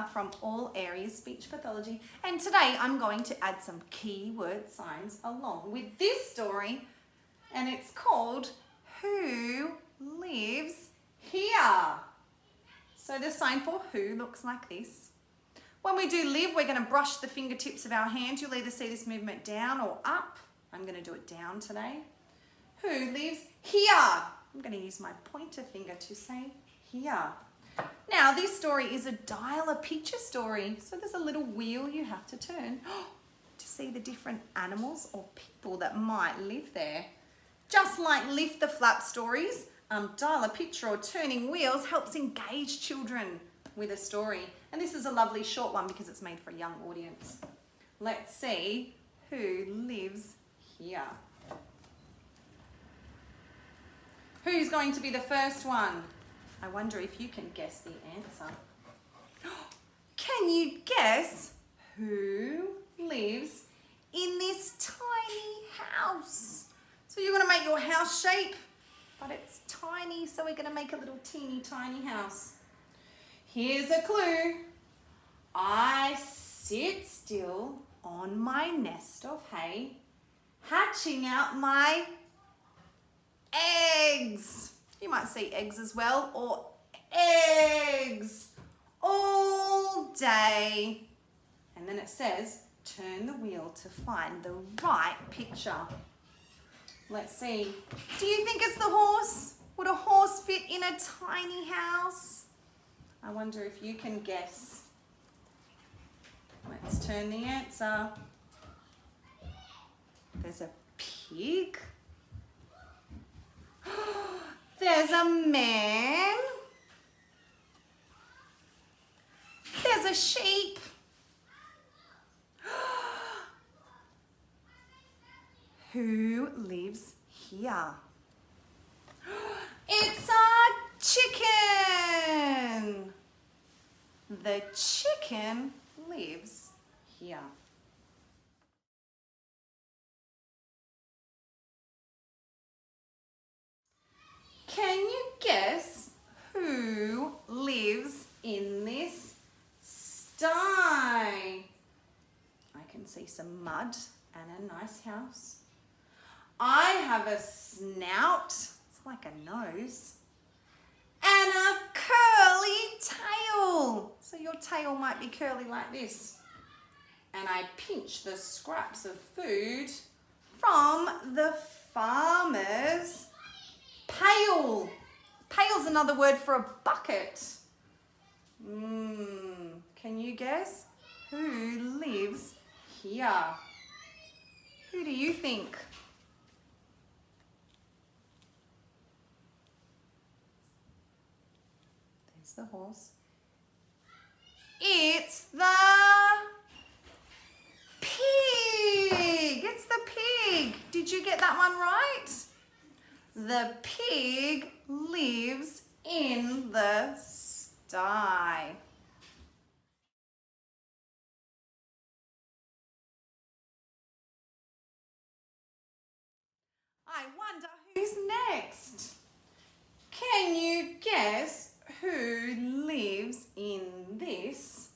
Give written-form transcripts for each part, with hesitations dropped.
Danika from AASpeech Pathology, and today I'm going to add some keyword signs along with this story, and it's called Who Lives Here? So the sign for who looks like this. When we do live, we're going to brush the fingertips of our hands. You'll either see this movement down or up. I'm going to do it down today. Who lives here? I'm going to use my pointer finger to say here. Now, this story is a dial a picture story. So there's a little wheel you have to turn to see the different animals or people that might live there. Just like lift the flap stories, dial a picture or turning wheels helps engage children with a story. And this is a lovely short one because it's made for a young audience. Let's see who lives here. Who's going to be the first one? I wonder if you can guess the answer. Can you guess who lives in this tiny house? So you're going to make your house shape, but it's tiny, so we're going to make a little teeny tiny house. Here's a clue. I sit still on my nest of hay, hatching out my eggs. You might see eggs as well, or eggs all day. And then it says, turn the wheel to find the right picture. Let's see. Do you think it's the horse? Would a horse fit in a tiny house? I wonder if you can guess. Let's turn the answer. There's a pig. There's a man. There's a sheep. Who lives here? It's a chicken. The chicken lives here. Can you guess who lives in this sty? I can see some mud and a nice house. I have a snout, it's like a nose, and a curly tail. So your tail might be curly like this. And I pinch the scraps of food from the farmer's pail. Pail's another word for a bucket. Can you guess who lives here? Who do you think? There's the horse. It's the pig. It's the pig. Did you get that one right? The pig lives in the sty. I wonder who's next. Can you guess who lives in this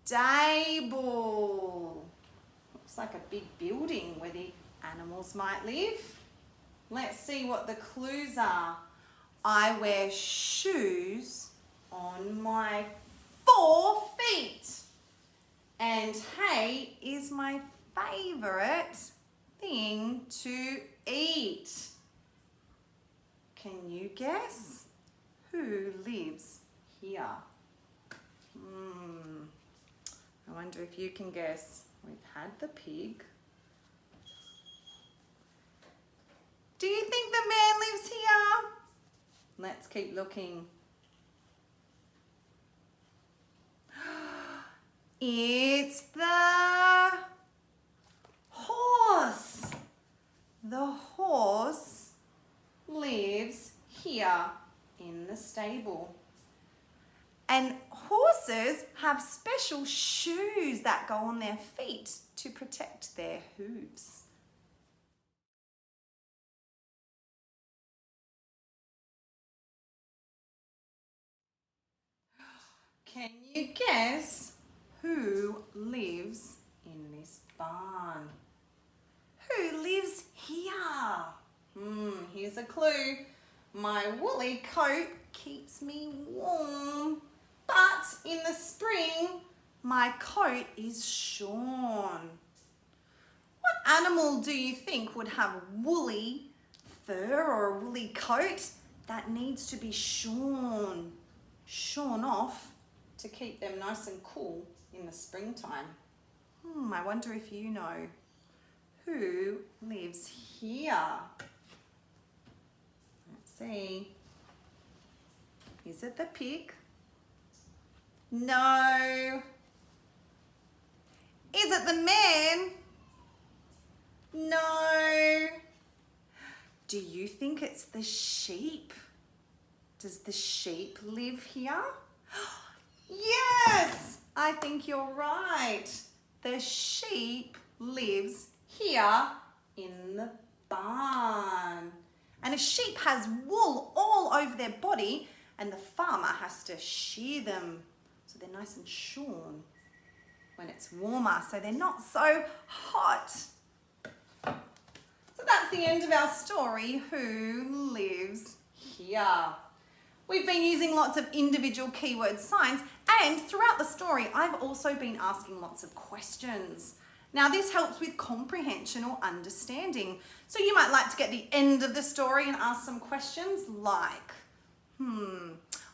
stable? Looks like a big building where the animals might live. Let's see what the clues are. I wear shoes on my 4 feet. And hay is my favourite thing to eat. Can you guess who lives here? I wonder if you can guess. We've had the pig. Do you think the man lives here? Let's keep looking. It's the horse. The horse lives here in the stable. And horses have special shoes that go on their feet to protect their hooves. Can you guess who lives in this barn? Who lives here? Here's a clue. My woolly coat keeps me warm, but in the spring, my coat is shorn. What animal do you think would have woolly fur or a woolly coat that needs to be shorn off to keep them nice and cool in the springtime? I wonder if you know. Who lives here? Let's see. Is it the pig? No. Is it the man? No. Do you think it's the sheep? Does the sheep live here? Yes, I think you're right. The sheep lives here in the barn. And a sheep has wool all over their body and the farmer has to shear them so they're nice and shorn when it's warmer, so they're not so hot. So that's the end of our story, Who Lives Here. We've been using lots of individual keyword signs, and throughout the story, I've also been asking lots of questions. Now, this helps with comprehension or understanding. So you might like to get the end of the story and ask some questions like,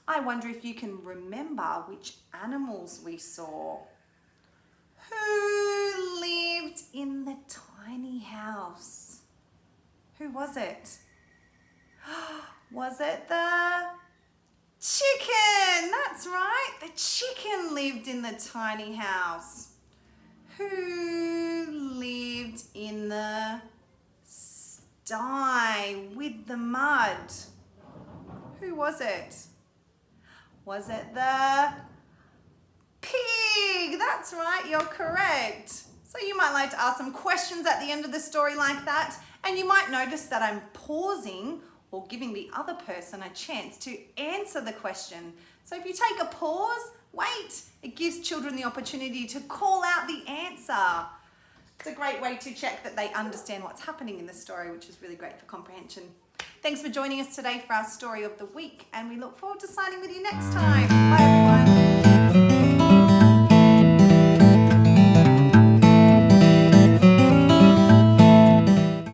I wonder if you can remember which animals we saw. Who lived in the tiny house? Who was it? Was it the chicken? That's right, the chicken lived in the tiny house. Who lived in the sty with the mud? Who was it? Was it the pig? That's right, you're correct. So you might like to ask some questions at the end of the story like that, and you might notice that I'm pausing or giving the other person a chance to answer the question. So if you take a pause, wait, it gives children the opportunity to call out the answer. It's a great way to check that they understand what's happening in the story, which is really great for comprehension. Thanks for joining us today for our story of the week, and we look forward to signing with you next time. Bye everyone.